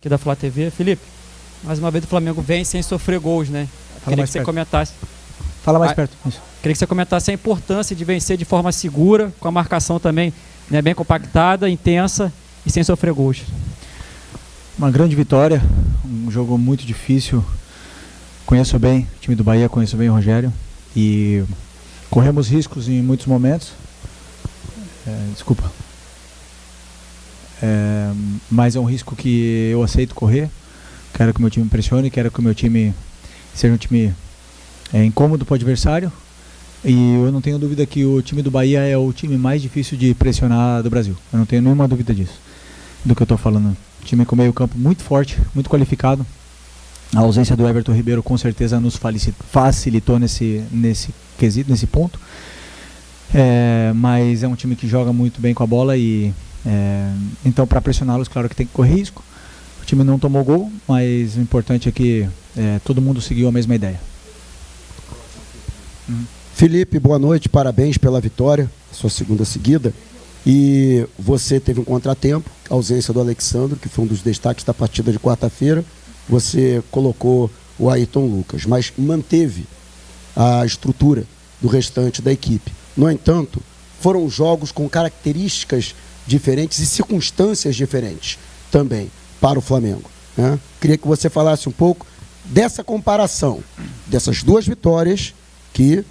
aqui da Flá TV. Felipe, mais uma vez o Flamengo vem sem sofrer gols, né? Queria que você comentasse. Fala mais perto. Isso. Queria que você comentasse a importância de vencer de forma segura, com a marcação também, né, bem compactada, intensa e sem sofrer gols. Uma grande vitória, um jogo muito difícil. Conheço bem o time do Bahia, conheço bem o Rogério e corremos riscos em muitos momentos. Mas é um risco que eu aceito correr. Quero que o meu time pressione, quero que o meu time seja um time incômodo para o adversário. E eu não tenho dúvida que o time do Bahia é o time mais difícil de pressionar do Brasil. Eu não tenho nenhuma dúvida disso, do que eu estou falando. O time com meio campo muito forte, muito qualificado. A ausência do Everton Ribeiro com certeza nos facilitou nesse quesito, nesse ponto. Mas é um time que joga muito bem com a bola e então para pressioná-los, claro que tem que correr risco. O time não tomou gol, mas o importante é que todo mundo seguiu a mesma ideia. Felipe, boa noite, parabéns pela vitória, sua segunda seguida. E você teve um contratempo, a ausência do Alexandre, que foi um dos destaques da partida de quarta-feira. Você colocou o Ayrton Lucas, mas manteve a estrutura do restante da equipe. No entanto, foram jogos com características diferentes e circunstâncias diferentes também para o Flamengo, né? Queria que você falasse um pouco dessa comparação, dessas duas vitórias que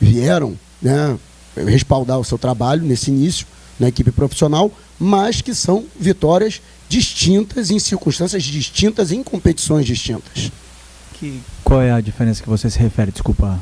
vieram, né, respaldar o seu trabalho nesse início na equipe profissional, mas que são vitórias distintas, em circunstâncias distintas, em competições distintas. Qual é a diferença que você se refere? Desculpa.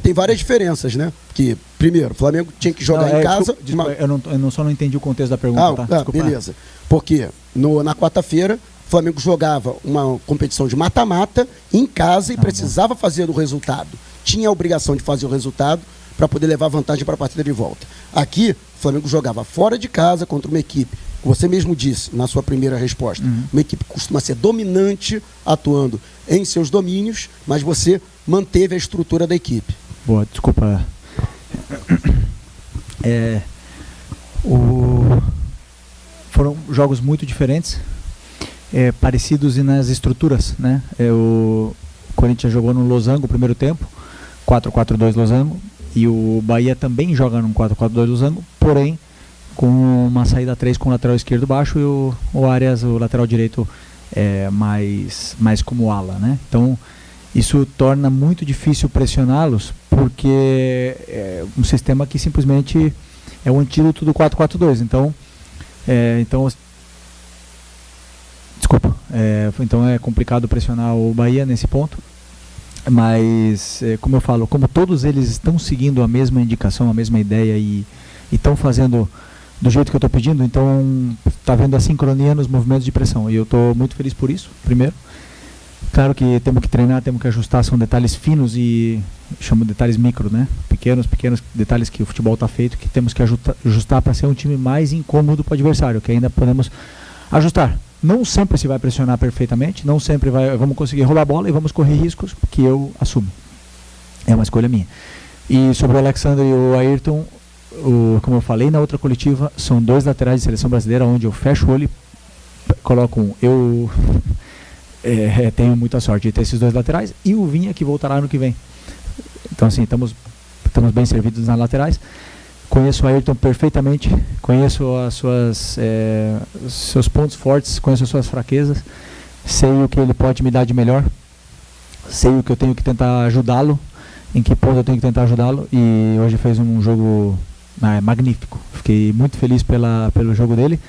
Tem várias diferenças, né? Que, primeiro, o Flamengo tinha que jogar em casa... Desculpa, eu só não entendi o contexto da pergunta. Beleza. Porque na quarta-feira, o Flamengo jogava uma competição de mata-mata em casa e precisava fazer o resultado. Tinha a obrigação de fazer o resultado para poder levar vantagem para a partida de volta. Aqui, o Flamengo jogava fora de casa contra uma equipe, você mesmo disse na sua primeira resposta, uma equipe que costuma ser dominante, atuando em seus domínios, mas você manteve a estrutura da equipe. Boa, desculpa. Foram jogos muito diferentes, parecidos nas estruturas, né? O Corinthians jogou no Losango o primeiro tempo, 4-4-2 Losango, e o Bahia também joga num 4-4-2 Losango, porém com uma saída 3 com o lateral esquerdo baixo e o Arias, o lateral direito, mais como ala, né? Então isso torna muito difícil pressioná-los, porque é um sistema que simplesmente é o antídoto do 4-4-2. Então é complicado pressionar o Bahia nesse ponto. Mas, como eu falo, como todos eles estão seguindo a mesma indicação, a mesma ideia e estão fazendo do jeito que eu estou pedindo, então está havendo a sincronia nos movimentos de pressão. E eu estou muito feliz por isso, primeiro. Claro que temos que treinar, temos que ajustar, são detalhes finos e chamo de detalhes micro, né? Pequenos detalhes que o futebol está feito, que temos que ajustar para ser um time mais incômodo para o adversário, que ainda podemos ajustar. Não sempre se vai pressionar perfeitamente, não sempre vamos conseguir rolar a bola e vamos correr riscos, que eu assumo. É uma escolha minha. E sobre o Alexandre e o Ayrton, como eu falei na outra coletiva, são dois laterais de seleção brasileira, onde eu fecho o olho e coloco um. Eu tenho muita sorte de ter esses dois laterais e o Vinha, que voltará ano que vem. Então, assim, estamos bem servidos nas laterais. Conheço o Ayrton perfeitamente, conheço seus pontos fortes, conheço as suas fraquezas, sei o que ele pode me dar de melhor, sei o que eu tenho que tentar ajudá-lo, em que ponto eu tenho que tentar ajudá-lo, e hoje fez um jogo magnífico. Fiquei muito feliz pelo jogo dele,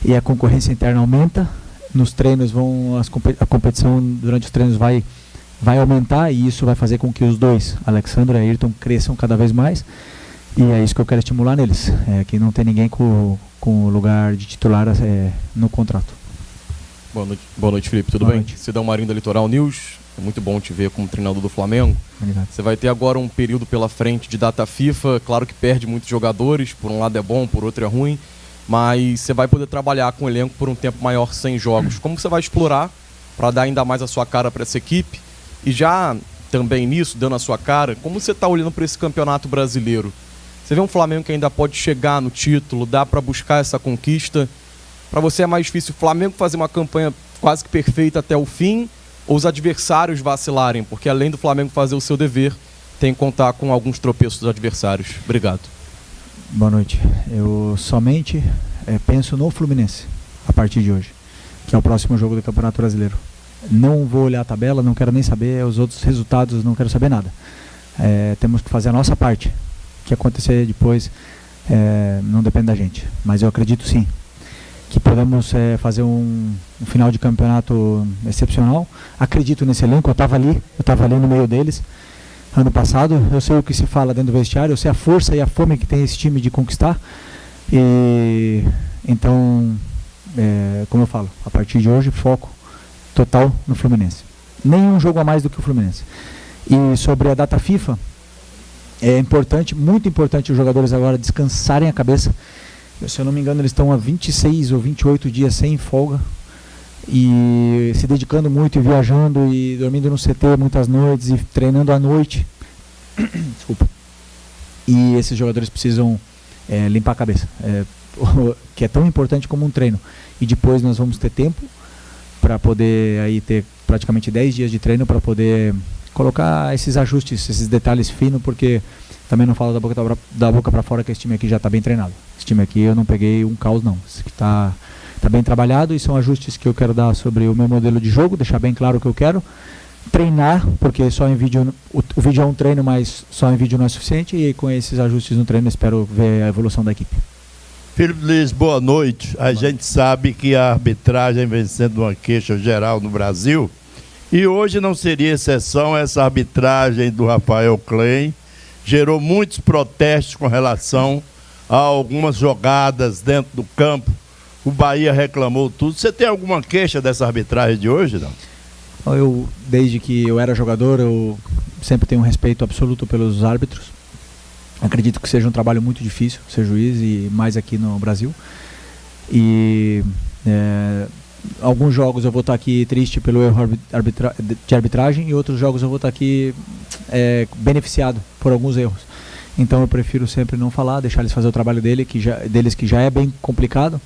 e a concorrência interna aumenta, nos treinos a competição durante os treinos vai aumentar, e isso vai fazer com que os dois, Alexandre e Ayrton, cresçam cada vez mais. E é isso que eu quero estimular neles, que não tem ninguém com lugar de titular no contrato. Boa noite, Felipe, tudo bem? Cidão Marinho da Litoral News, é muito bom te ver como treinador do Flamengo. Obrigado. Você vai ter agora um período pela frente de data FIFA, claro que perde muitos jogadores, por um lado é bom, por outro é ruim, mas você vai poder trabalhar com o elenco por um tempo maior sem jogos. Como você vai explorar para dar ainda mais a sua cara para essa equipe? E já também nisso, dando a sua cara, como você está olhando para esse campeonato brasileiro? Você vê um Flamengo que ainda pode chegar no título, dá para buscar essa conquista? Para você é mais difícil o Flamengo fazer uma campanha quase que perfeita até o fim ou os adversários vacilarem? Porque além do Flamengo fazer o seu dever, tem que contar com alguns tropeços dos adversários. Obrigado. Boa noite. Eu somente penso no Fluminense a partir de hoje, que é o próximo jogo do Campeonato Brasileiro. Não vou olhar a tabela, não quero nem saber os outros resultados, não quero saber nada. Temos que fazer a nossa parte. O que acontecer depois não depende da gente. Mas eu acredito sim que podemos fazer um final de campeonato excepcional. Acredito nesse elenco, eu estava ali no meio deles ano passado. Eu sei o que se fala dentro do vestiário, eu sei a força e a fome que tem esse time de conquistar. E então, como eu falo, a partir de hoje, foco total no Fluminense. Nenhum jogo a mais do que o Fluminense. E sobre a data FIFA, é importante, muito importante os jogadores agora descansarem a cabeça. Se eu não me engano, eles estão há 26 ou 28 dias sem folga e se dedicando muito e viajando e dormindo no CT muitas noites e treinando à noite. Desculpa. E esses jogadores precisam limpar a cabeça, que é tão importante como um treino. E depois nós vamos ter tempo para poder aí ter praticamente 10 dias de treino para poder colocar esses ajustes, esses detalhes finos, porque também não falo da boca para fora que esse time aqui já está bem treinado. Esse time aqui eu não peguei um caos não, esse aqui está bem trabalhado e são ajustes que eu quero dar sobre o meu modelo de jogo, deixar bem claro o que eu quero, treinar, porque só em vídeo, o vídeo é um treino, mas só em vídeo não é suficiente, e com esses ajustes no treino eu espero ver a evolução da equipe. Felipe Luiz, boa noite. A gente sabe que a arbitragem vem sendo uma queixa geral no Brasil e hoje não seria exceção. Essa arbitragem do Rafael Klein gerou muitos protestos com relação a algumas jogadas dentro do campo. O Bahia reclamou tudo. Você tem alguma queixa dessa arbitragem de hoje, não? Eu, desde que eu era jogador, eu sempre tenho um respeito absoluto pelos árbitros. Acredito que seja um trabalho muito difícil ser juiz, e mais aqui no Brasil. E alguns jogos eu vou estar aqui triste pelo erro de arbitragem, e outros jogos eu vou estar aqui beneficiado por alguns erros. Então eu prefiro sempre não falar, deixar eles fazer o trabalho deles, que já é bem complicado.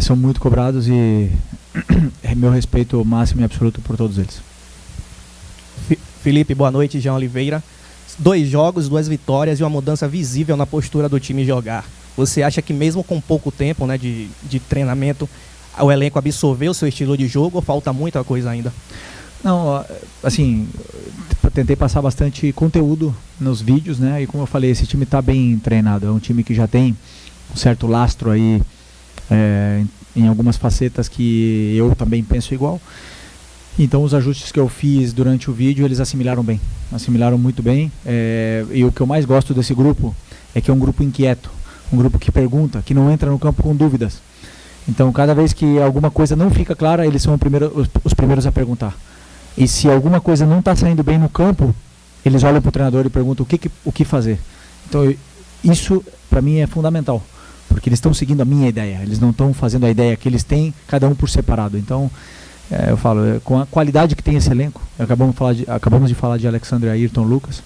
São muito cobrados e meu respeito máximo e absoluto por todos eles. Felipe, boa noite. Jean Oliveira. 2 jogos, 2 vitórias e uma mudança visível na postura do time jogar. Você acha que mesmo com pouco tempo, né, de treinamento, o elenco absorveu o seu estilo de jogo ou falta muita coisa ainda? Não, assim, tentei passar bastante conteúdo nos vídeos, né? E como eu falei, esse time está bem treinado. É um time que já tem um certo lastro aí em algumas facetas que eu também penso igual. Então os ajustes que eu fiz durante o vídeo, eles assimilaram muito bem. E o que eu mais gosto desse grupo é que é um grupo inquieto, um grupo que pergunta, que não entra no campo com dúvidas. Então cada vez que alguma coisa não fica clara, eles são os primeiros a perguntar. E se alguma coisa não está saindo bem no campo, eles olham para o treinador e perguntam o que fazer. Então isso para mim é fundamental, porque eles estão seguindo a minha ideia, eles não estão fazendo a ideia que eles têm, cada um por separado. Então eu falo, com a qualidade que tem esse elenco, acabamos de falar de Alexandre, Ayrton, Lucas,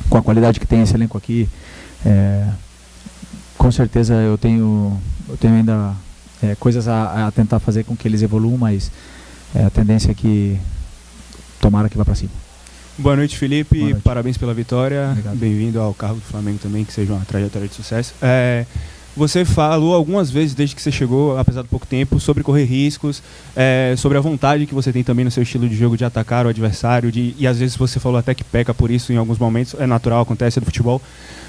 com a qualidade que tem esse elenco aqui, com certeza eu tenho ainda coisas a tentar fazer com que eles evoluam, mas a tendência é que tomara que vá para cima. Boa noite, Felipe. Boa noite. Parabéns pela vitória. Bem-vindo ao cargo do Flamengo também, que seja uma trajetória de sucesso. Você falou algumas vezes desde que você chegou, apesar do pouco tempo, sobre correr riscos, sobre a vontade que você tem também no seu estilo de jogo de atacar o adversário, e às vezes você falou até que peca por isso em alguns momentos, é natural, acontece do futebol.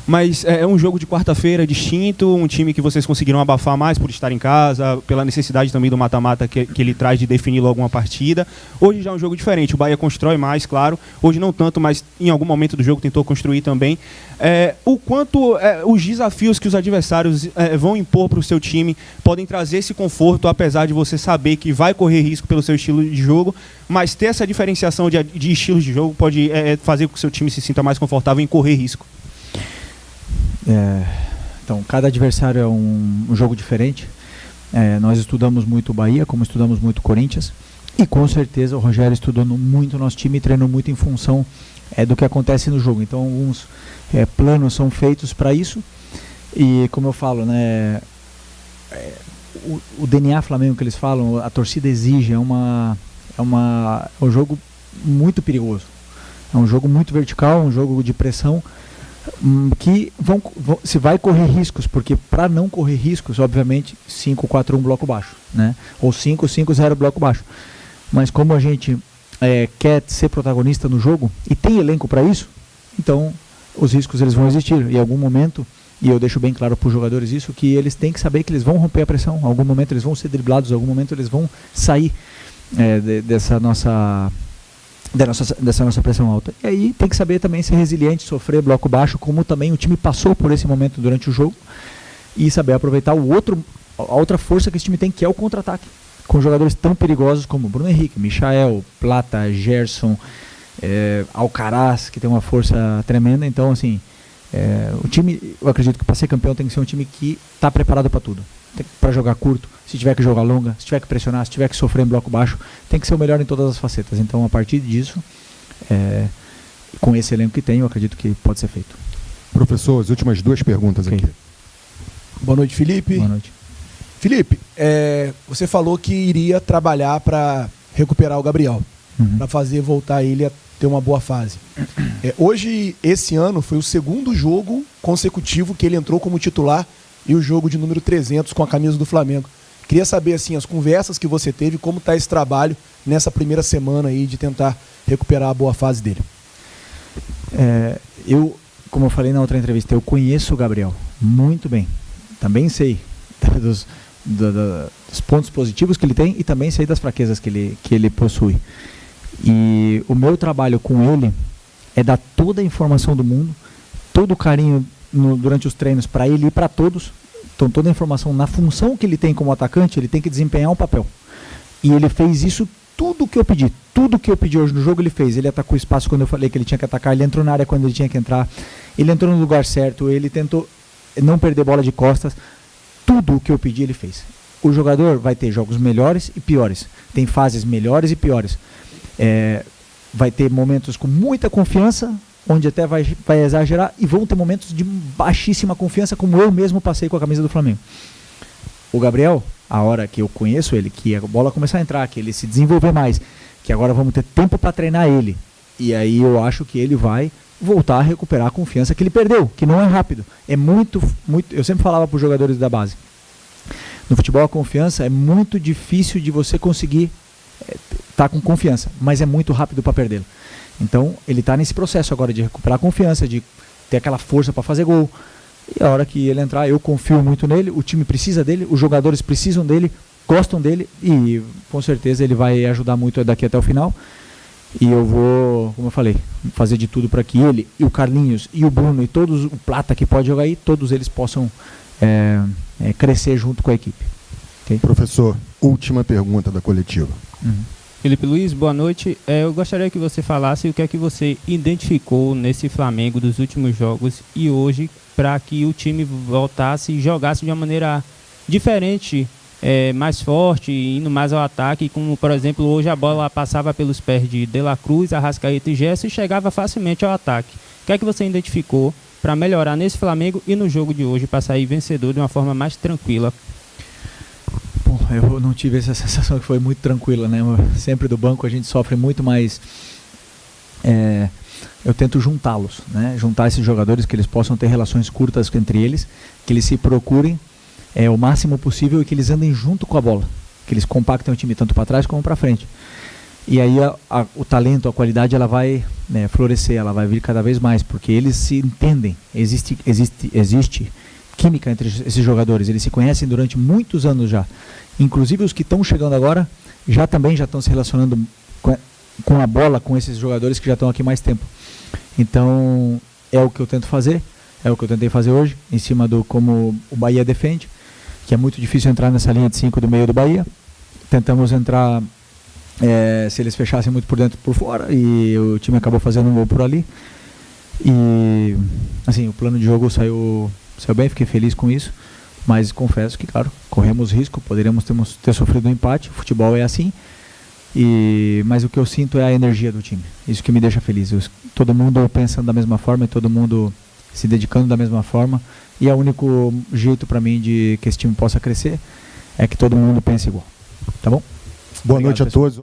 Mas é um jogo de quarta-feira distinto, um time que vocês conseguiram abafar mais por estar em casa, pela necessidade também do mata-mata que ele traz de definir logo uma partida. Hoje já é um jogo diferente, o Bahia constrói mais, claro. Hoje não tanto, mas em algum momento do jogo tentou construir também. O quanto os desafios que os adversários vão impor para o seu time podem trazer esse conforto, apesar de você saber que vai correr risco pelo seu estilo de jogo, mas ter essa diferenciação de estilos de jogo pode fazer com que o seu time se sinta mais confortável em correr risco. Então, cada adversário é um jogo diferente. Nós estudamos muito o Bahia, como estudamos muito o Corinthians, e com certeza o Rogério estudou muito o nosso time e treinou muito em função do que acontece no jogo. Então, alguns planos são feitos para isso, e como eu falo, né, o DNA Flamengo que eles falam, a torcida exige, é um jogo muito perigoso. É um jogo muito vertical, um jogo de pressão, que se vai correr riscos, porque para não correr riscos, obviamente, 5-4-1 bloco baixo, né? Ou 5-5-0 bloco baixo. Mas como a gente quer ser protagonista no jogo e tem elenco para isso, então os riscos eles vão existir. E em algum momento, e eu deixo bem claro para os jogadores isso, que eles têm que saber que eles vão romper a pressão. Em algum momento eles vão ser driblados, em algum momento eles vão sair dessa nossa pressão alta. E aí tem que saber também ser resiliente, sofrer bloco baixo, como também o time passou por esse momento durante o jogo, e saber aproveitar a outra força que esse time tem, que é o contra-ataque, com jogadores tão perigosos como Bruno Henrique, Michael, Plata, Gerson, Alcaraz, que tem uma força tremenda. Então, assim, o time, eu acredito que para ser campeão tem que ser um time que está preparado para tudo. Para jogar curto, se tiver que jogar longa, se tiver que pressionar, se tiver que sofrer em bloco baixo, tem que ser o melhor em todas as facetas. Então, a partir disso, com esse elenco que tem, eu acredito que pode ser feito. Professor, as últimas 2 perguntas aqui. Boa noite, Felipe. Boa noite. Felipe, você falou que iria trabalhar para recuperar o Gabriel, para fazer voltar ele a ter uma boa fase. Hoje, esse ano, foi o 2º jogo consecutivo que ele entrou como titular, e o jogo de número 300 com a camisa do Flamengo. Queria saber, assim, as conversas que você teve, como está esse trabalho nessa primeira semana aí de tentar recuperar a boa fase dele. Como eu falei na outra entrevista, eu conheço o Gabriel muito bem. Também sei dos pontos positivos que ele tem e também sei das fraquezas que ele possui. E o meu trabalho com ele é dar toda a informação do mundo, todo o carinho durante os treinos para ele e para todos. Então toda a informação na função que ele tem como atacante, ele tem que desempenhar um papel. E ele fez isso, tudo que eu pedi hoje no jogo ele fez. Ele atacou o espaço quando eu falei que ele tinha que atacar, ele entrou na área quando ele tinha que entrar, ele entrou no lugar certo, ele tentou não perder bola de costas. Tudo o que eu pedi ele fez. O jogador vai ter jogos melhores e piores, tem fases melhores e piores, vai ter momentos com muita confiança, onde até vai exagerar, e vão ter momentos de baixíssima confiança, como eu mesmo passei com a camisa do Flamengo. O Gabriel, a hora que eu conheço ele, que a bola começar a entrar, que ele se desenvolver mais, que agora vamos ter tempo para treinar ele, e aí eu acho que ele vai voltar a recuperar a confiança que ele perdeu, que não é rápido. É muito, eu sempre falava para os jogadores da base, no futebol a confiança é muito difícil de você conseguir estar com confiança, mas é muito rápido para perdê-la. Então, ele está nesse processo agora de recuperar a confiança, de ter aquela força para fazer gol. E a hora que ele entrar, eu confio muito nele, o time precisa dele, os jogadores precisam dele, gostam dele, e com certeza ele vai ajudar muito daqui até o final. E eu vou, como eu falei, fazer de tudo para que ele, e o Carlinhos, e o Bruno, e todos, o Plata que pode jogar aí, todos eles possam crescer junto com a equipe. Okay? Professor, última pergunta da coletiva. Felipe Luiz, boa noite. Eu gostaria que você falasse o que é que você identificou nesse Flamengo dos últimos jogos e hoje para que o time voltasse e jogasse de uma maneira diferente, mais forte, indo mais ao ataque, como por exemplo hoje a bola passava pelos pés de La Cruz, Arrascaeta e Gerson e chegava facilmente ao ataque. O que é que você identificou para melhorar nesse Flamengo e no jogo de hoje para sair vencedor de uma forma mais tranquila? Bom, eu não tive essa sensação que foi muito tranquila, né? Sempre do banco a gente sofre muito, mas eu tento juntá-los, né? Juntar esses jogadores, que eles possam ter relações curtas entre eles, que eles se procurem o máximo possível e que eles andem junto com a bola, que eles compactem o time tanto para trás como para frente. E aí o talento, a qualidade, ela vai florescer, ela vai vir cada vez mais, porque eles se entendem, existe química entre esses jogadores, eles se conhecem durante muitos anos já. Inclusive os que estão chegando agora também estão se relacionando com a bola, com esses jogadores que já estão aqui mais tempo. Então é o que eu tento fazer, é o que eu tentei fazer hoje, em cima do como o Bahia defende, que é muito difícil entrar nessa linha de 5 do meio do Bahia. Tentamos entrar, se eles fechassem muito por dentro, por fora, e o time acabou fazendo um gol por ali. E assim, o plano de jogo saiu bem, fiquei feliz com isso, mas confesso que, claro, corremos risco, poderíamos ter sofrido um empate, o futebol é assim, mas o que eu sinto é a energia do time, isso que me deixa feliz, todo mundo pensando da mesma forma e todo mundo se dedicando da mesma forma, e é o único jeito para mim de que esse time possa crescer, é que todo mundo pense igual. Tá bom? Boa Obrigado, noite a pessoal. todos.